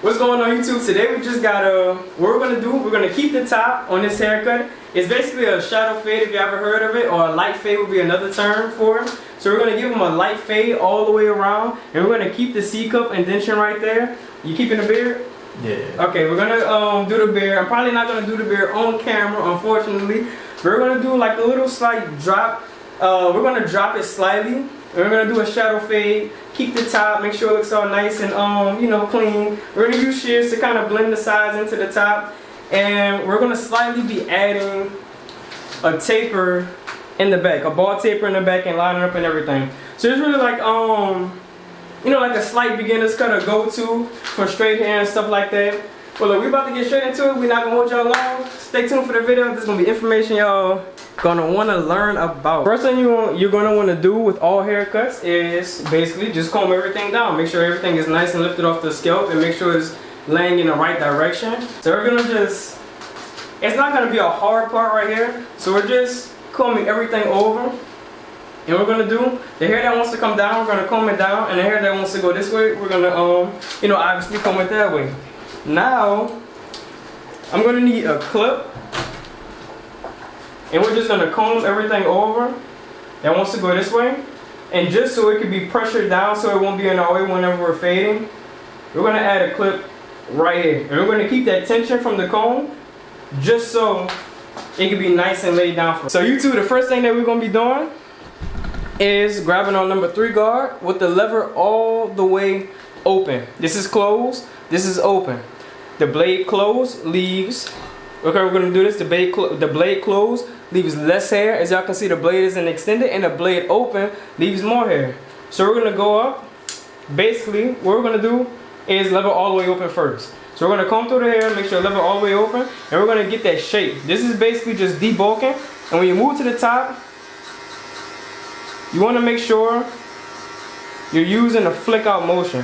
What's going on YouTube? Today we just got what we're gonna keep the top on this haircut. It's basically a shadow fade if you ever heard of it, or a light fade would be another term for it. So we're gonna give him a light fade all the way around, and we're gonna keep the C-cup indentation right there. You keeping the beard? Yeah. Okay, we're gonna do the beard. I'm probably not gonna do the beard on camera, unfortunately. We're gonna do like a little slight drop. We're gonna drop it slightly. We're gonna do a shadow fade, keep the top, make sure it looks all nice and you know, clean. We're gonna use shears to kind of blend the sides into the top, and we're gonna slightly be adding a taper in the back, a ball taper in the back, and line it up and everything. So it's really like you know, like a slight beginner's cut or go-to for straight hair and stuff like that. Well, look, we're about to get straight into it. We're not gonna hold y'all long. Stay tuned for the video. This is gonna be information y'all gonna want to learn about. First thing you're gonna want to do with all haircuts is basically just comb everything down. Make sure everything is nice and lifted off the scalp, and make sure it's laying in the right direction. So we're gonna just, it's not gonna be a hard part right here. So we're just combing everything over. And we're gonna do the hair that wants to come down, we're gonna comb it down, and the hair that wants to go this way, we're gonna you know, obviously comb it that way. Now I'm gonna need a clip, and we're just gonna comb everything over that wants to go this way, and just so it can be pressured down so it won't be in our way whenever we're fading, we're gonna add a clip right here, and we're gonna keep that tension from the comb just so it can be nice and laid down for us. So YouTube, the first thing that we're gonna be doing is grabbing our number 3 guard with the lever all the way open. This is closed, this is open. The blade closed leaves, okay, we're going to do this, the blade closed leaves less hair. As y'all can see, the blade isn't extended, and the blade open leaves more hair. So we're going to go up. Basically, what we're going to do is lever all the way open first. So we're going to comb through the hair, make sure lever all the way open, and we're going to get that shape. This is basically just debulking, and when you move to the top, you want to make sure you're using a flick out motion.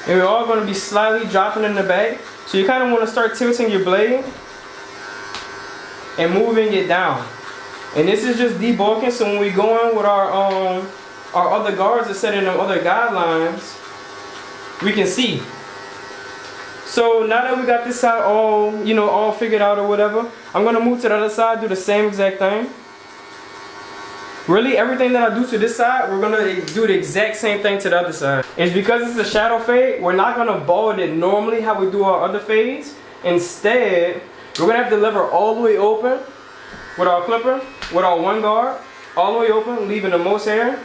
And we're all going to be slightly dropping in the back. So you kind of want to start tilting your blade and moving it down. And this is just debulking, so when we go in with our other guards and setting them other guidelines, we can see. So now that we got this side all, you know, all figured out or whatever, I'm going to move to the other side, do the same exact thing. Really, everything that I do to this side, we're going to do the exact same thing to the other side. It's because it's a shadow fade, we're not going to bald it normally how we do our other fades. Instead, we're going to have the lever all the way open with our clipper, with our 1 guard, all the way open, leaving the most hair.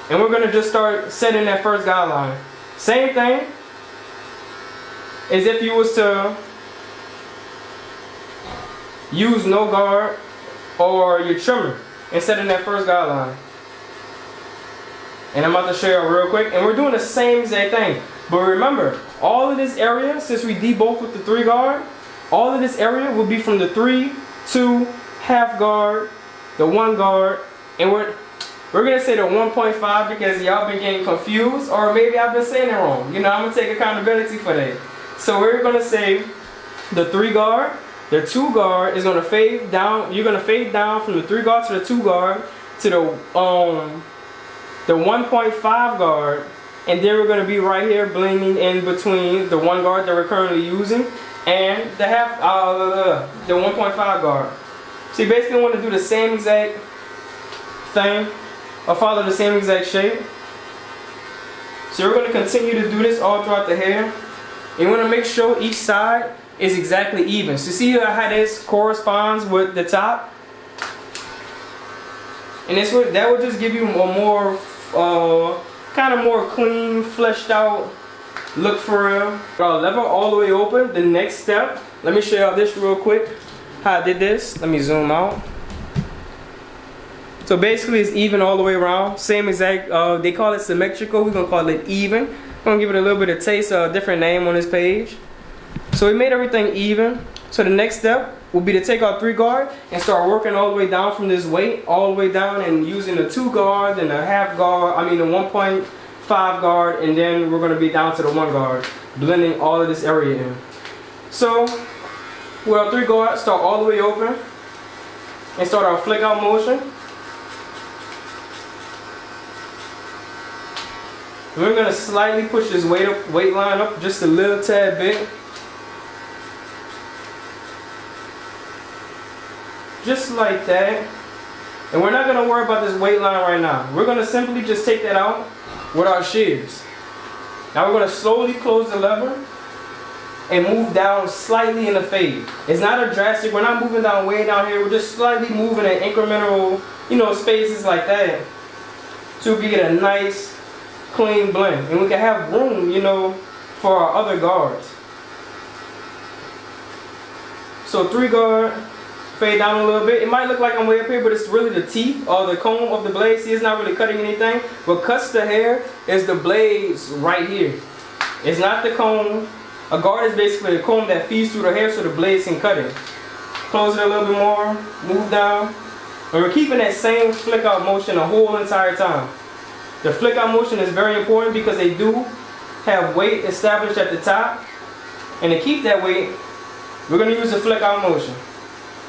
And we're going to just start setting that first guideline. Same thing as if you was to use no guard or your trimmer and setting that first guideline. And I'm about to show you real quick, and we're doing the same exact thing. But remember, all of this area, since we debulked with the 3 guard, all of this area will be from the 3, 2, half guard, the 1 guard, and we're gonna say the 1.5 because y'all been getting confused, or maybe I've been saying it wrong. You know, I'm gonna take accountability for that. So we're gonna say the 3 guard, the 2 guard is gonna fade down. You're gonna fade down from the 3 guard to the 2 guard to the 1.5 guard, and then we're gonna be right here blending in between the 1 guard that we're currently using and the the 1.5 guard. So you basically want to do the same exact thing or follow the same exact shape. So we're gonna continue to do this all throughout the hair. You want to make sure each side is exactly even. So see how this corresponds with the top? And that will just give you a more, kind of more clean, fleshed out look for real. Lever all the way open. The next step, let me show y'all this real quick. How I did this. Let me zoom out. So basically it's even all the way around. Same exact, they call it symmetrical. We're going to call it even. I'm going to give it a little bit of taste, a different name on this page. So we made everything even. So the next step will be to take our 3 guard and start working all the way down from this weight, all the way down, and using the 2 guard and the half guard, I mean the 1.5 guard, and then we're going to be down to the 1 guard, blending all of this area in. So with our 3 guard, start all the way open and start our flick out motion. We're gonna slightly push this weight line up just a little tad bit. Just like that. And we're not gonna worry about this weight line right now. We're gonna simply just take that out with our shears. Now we're gonna slowly close the lever and move down slightly in the fade. It's not a drastic, we're not moving down way down here, we're just slightly moving in incremental, spaces like that. So we get a nice, clean blend. And we can have room, for our other guards. So 3 guard, fade down a little bit. It might look like I'm way up here, but it's really the teeth or the comb of the blade. See, it's not really cutting anything. What cuts the hair is the blades right here. It's not the comb. A guard is basically a comb that feeds through the hair so the blades can cut it. Close it a little bit more, move down. And we're keeping that same flick out motion the whole entire time. The flick out motion is very important because they do have weight established at the top. And to keep that weight, we're going to use the flick out motion.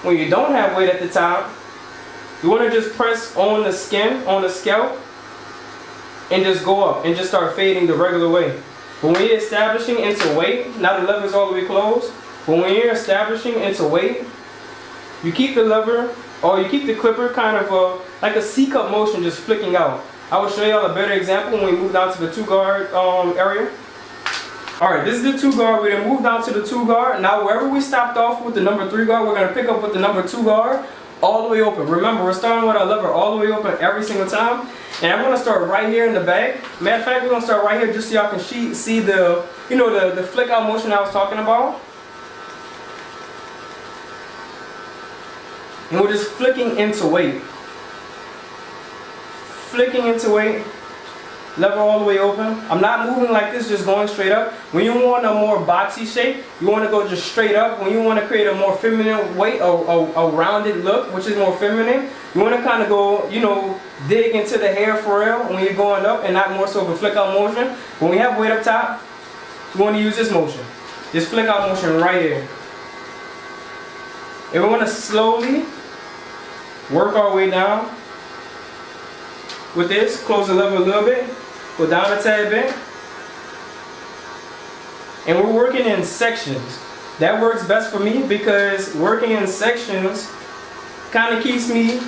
When you don't have weight at the top, you want to just press on the skin, on the scalp, and just go up and just start fading the regular way. When we're establishing into weight, now the lever is all the way closed, but when you're establishing into weight, you keep the lever, or you keep the clipper kind of like a C-cup motion just flicking out. I will show y'all a better example when we move down to the 2 guard area. Alright, this is the 2 guard. We're going to move down to the 2 guard. Now wherever we stopped off with the number 3 guard, we're going to pick up with the number 2 guard all the way open. Remember, we're starting with our lever all the way open every single time. And I'm going to start right here in the back. Matter of fact, we're going to start right here just so y'all can see the, the flick out motion I was talking about. And we're just flicking into weight. Flicking into weight. Lever all the way open. I'm not moving like this, just going straight up. When you want a more boxy shape, you want to go just straight up. When you want to create a more feminine weight, a rounded look, which is more feminine, you want to kind of go, dig into the hair for real when you're going up and not more so of a flick out motion. When we have weight up top, we want to use this motion. This flick out motion right here. And we're going to slowly work our way down. With this, close the lever a little bit, go down a tad bit, and we're working in sections. That works best for me because working in sections kind of keeps me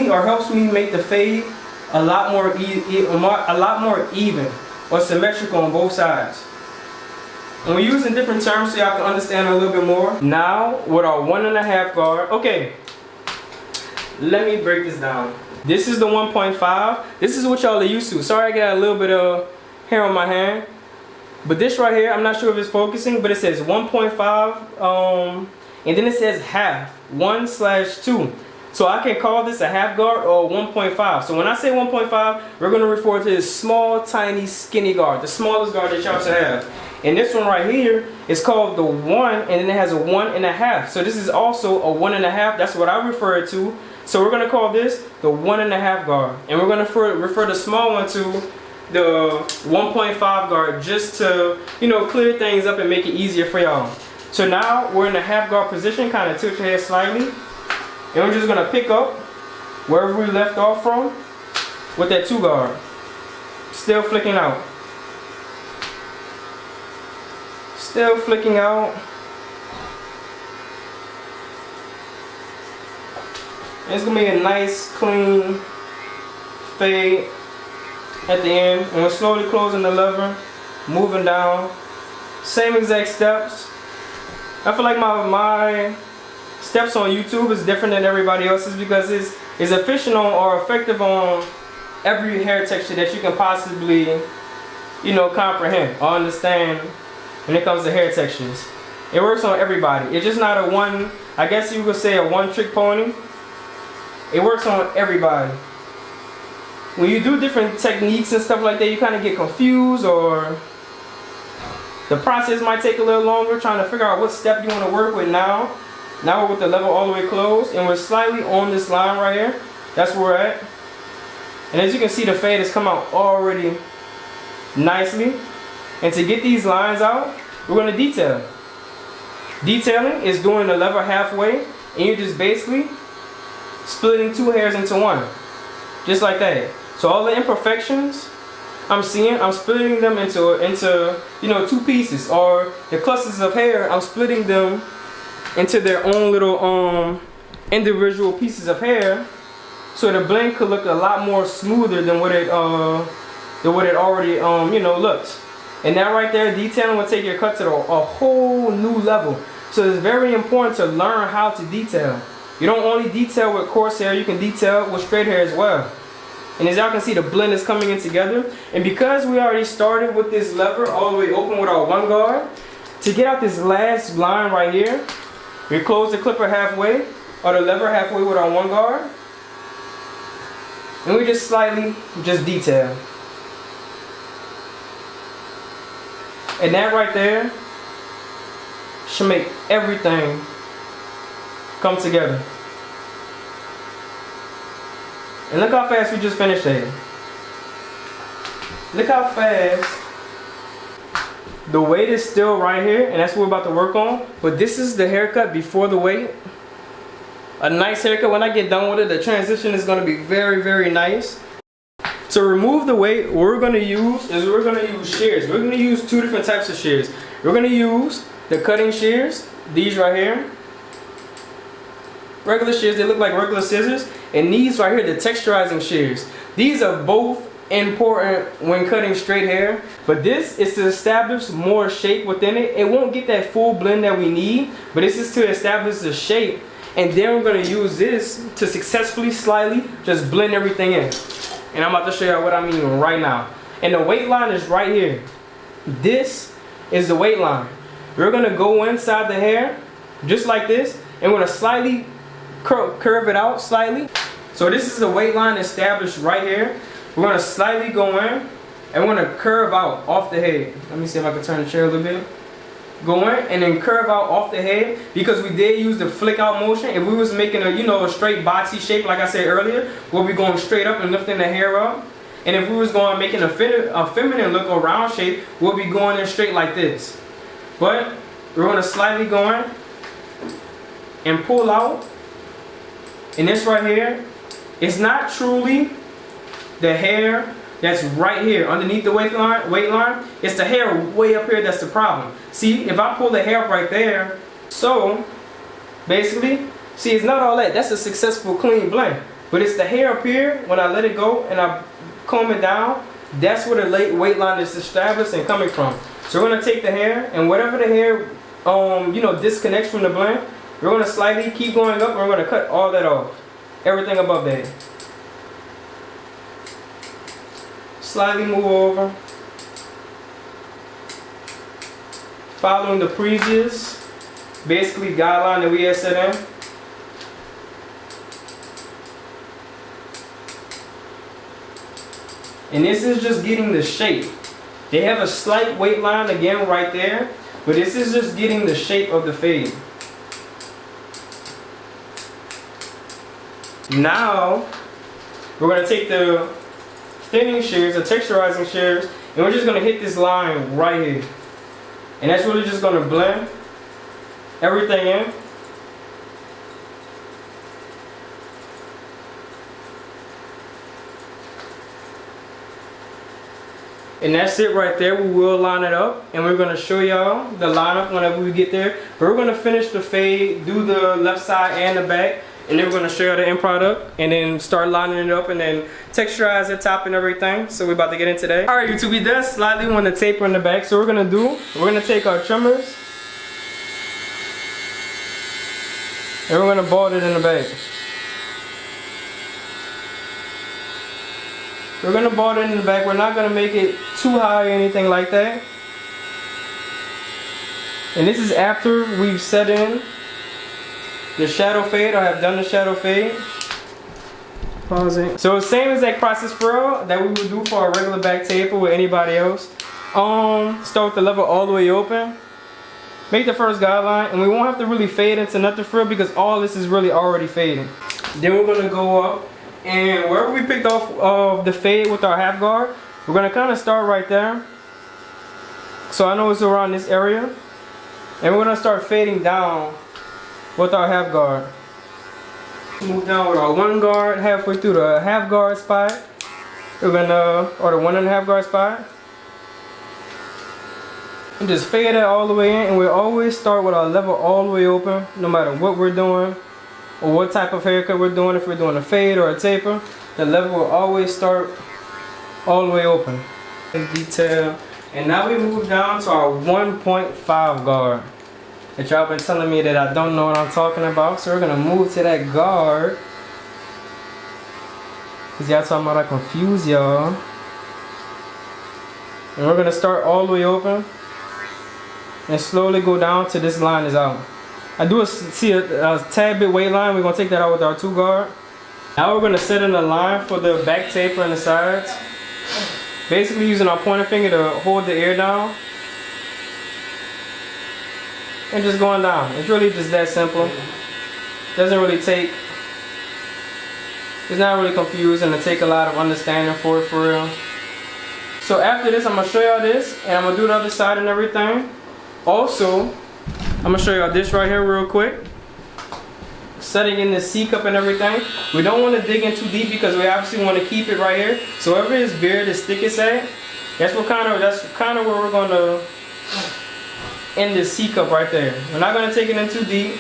or helps me make the fade a lot more even or symmetrical on both sides. And we're using different terms so y'all can understand a little bit more. Now with our 1.5 guard, okay, let me break this down. This is the 1.5. This is what y'all are used to. Sorry I got a little bit of hair on my hand. But this right here, I'm not sure if it's focusing, but it says 1.5, and then it says half, 1/2. So I can call this a half guard or 1.5. So when I say 1.5, we're going to refer to this small, tiny, skinny guard, the smallest guard that y'all should have. And this one right here is called the 1, and then it has a 1.5. So this is also a 1.5. That's what I refer it to. So we're going to call this the 1.5 guard. And we're going to refer the small one to the 1.5 guard just to, clear things up and make it easier for y'all. So now we're in the half guard position, kind of tilt your head slightly. And we're just going to pick up wherever we left off from with that 2 guard. Still flicking out. Still flicking out. It's going to be a nice, clean fade at the end. And we're slowly closing the lever, moving down. Same exact steps. I feel like my steps on YouTube is different than everybody else's because it's efficient on or effective on every hair texture that you can possibly, comprehend or understand when it comes to hair textures. It works on everybody. It's just not a one, I guess you could say a one-trick pony. It works on everybody. When you do different techniques and stuff like that, you kind of get confused or the process might take a little longer trying to figure out what step you want to work with now. Now we're with the lever all the way closed and we're slightly on this line right here. That's where we're at. And as you can see, the fade has come out already nicely. And to get these lines out, we're going to detail. Detailing is doing the lever halfway and you're just basically splitting 2 hairs into one. Just like that. So all the imperfections I'm splitting them into you know, two pieces, or the clusters of hair, I'm splitting them into their own little individual pieces of hair, so the blend could look a lot more smoother than what it already you know, looks. And that right there, detailing will take your cut to a whole new level. So it's very important to learn how to detail. You don't only detail with coarse hair, you can detail with straight hair as well. And as y'all can see, the blend is coming in together. And because we already started with this lever all the way open with our one guard, to get out this last line right here, we close the clipper halfway, or the lever halfway with our one guard. And we just slightly detail. And that right there should make everything come together. And look how fast we just finished there. Look how fast. The weight is still right here, and that's what we're about to work on. But this is the haircut before the weight. A nice haircut. When I get done with it, the transition is going to be very, very nice. To remove the weight, what we're going to use is shears. We're going to use two different types of shears. We're going to use the cutting shears, these right here. Regular shears, they look like regular scissors. And these right here, the texturizing shears. These are both important when cutting straight hair. But this is to establish more shape within it. It won't get that full blend that we need, but this is to establish the shape. And then we're going to use this to successfully, slightly, just blend everything in. And I'm about to show you what I mean right now. And the weight line is right here. This is the weight line. We're going to go inside the hair, just like this, and we're going to slightly curve it out slightly. So this is the weight line established right here. We're going to slightly go in, and we're going to curve out off the head. Let me see if I can turn the chair a little bit. Go in and then curve out off the head, because we did use the flick out motion. If we was making a, you know, a straight boxy shape like I said earlier, we'll be going straight up and lifting the hair up. And if we was going making a feminine look or round shape, we'll be going in straight like this. But we're going to slightly go in and pull out. And this right here, it's not truly the hair that's right here underneath the weight line. It's the hair way up here that's the problem. See, if I pull the hair up right there, so basically, see, it's not all that. That's a successful clean blend. But it's the hair up here, when I let it go and I comb it down, that's where the weight line is established and coming from. So we're going to take the hair, and whatever the hair you know, disconnects from the blend, we're going to slightly keep going up, and we're going to cut all that off. Everything above that. Slightly move over. Following the previous, basically, guideline that we had set in. And this is just getting the shape. They have a slight weight line again right there, but this is just getting the shape of the fade. Now, we're going to take the thinning shears, the texturizing shears, and we're just going to hit this line right here. And that's really just going to blend everything in. And that's it right there. We will line it up, and we're going to show y'all the lineup whenever we get there. But we're going to finish the fade, do the left side and the back, and then we're going to show you the end product, and then start lining it up, and then texturize the top and everything. So we're about to get into that. Alright YouTube, we done slightly want to taper in the back. So we're going to take our trimmers, and we're going to ball it in the back. We're going to ball it in the back. We're not going to make it too high or anything like that. And this is after we've set in the shadow fade. I have done the shadow fade. Pausing. So same exact process for that we would do for a regular back taper with anybody else. Start with the lever all the way open. Make the first guideline, and we won't have to really fade into nothing for real, because all this is really already fading. Then we're going to go up, and wherever we picked off of the fade with our half guard, we're going to kind of start right there. So I know it's around this area, and we're going to start fading down with our half guard. Move down with our one guard halfway through the half guard spot. We're We're gonna, or the 1.5 guard spot. And just fade it all the way in, and we always start with our level all the way open, no matter what we're doing or what type of haircut we're doing. If we're doing a fade or a taper, the level will always start all the way open. Detail. And now we move down to our 1.5 guard that y'all been telling me that I don't know what I'm talking about. So we're gonna move to that guard, cause y'all talking about I confuse y'all. And we're gonna start all the way open and slowly go down till this line is out. I do see a tad bit weight line. We're gonna take that out with our 2 guard. Now we're gonna set in a line for the back taper and the sides. Basically using our pointer finger to hold the ear down. And just going down. It's really just that simple. Doesn't really take, it's not really confusing to take a lot of understanding for it for real. So after this, I'm gonna show y'all this, and I'm gonna do the other side and everything. Also, I'm gonna show y'all this right here real quick. Setting in the C cup and everything. We don't want to dig in too deep because we obviously want to keep it right here. So wherever his beard is thickest at, that's kind of where we're gonna end the C cup right there. We're not gonna take it in too deep.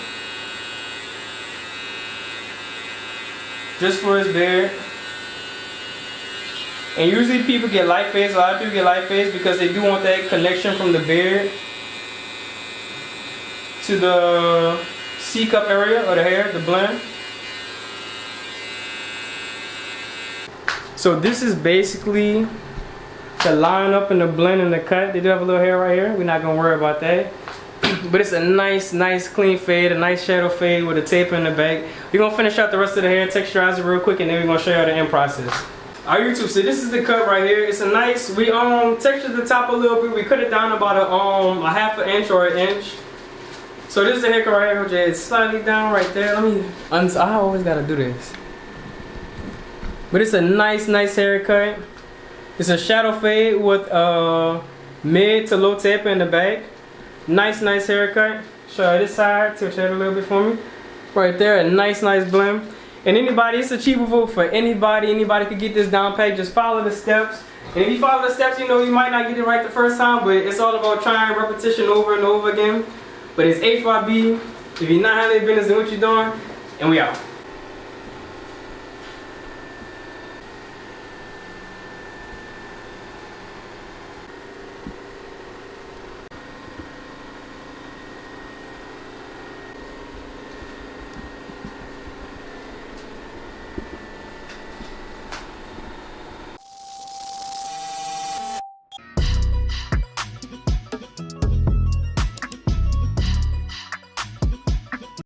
Just for his beard. And usually people get light fades. A lot of people get light fades because they do want that connection from the beard to the C cup area or the hair, the blend. So this is basically the line up and the blend and the cut. They do have a little hair right here. We're not gonna worry about that. But it's a nice clean fade, a nice shadow fade with a taper in the back. We're gonna finish out the rest of the hair, texturize it real quick, and then we're gonna show you the end process. Our YouTube, so this is the cut right here. It's a nice, we textured the top a little bit. We cut it down about a 1/2 inch or 1 inch. So this is the haircut right here, which is slightly down right there. Let me, I always gotta do this. But it's a nice haircut. It's a shadow fade with mid to low taper in the back. Nice haircut. Show you this side, tilt it a little bit for me. Right there, a nice blend. And anybody, it's achievable for anybody. Anybody could get this down pat. Just follow the steps. And if you follow the steps, you know you might not get it right the first time, but it's all about trying repetition over and over again. But it's HYB. If you're not handling business, then what you doing? And we out.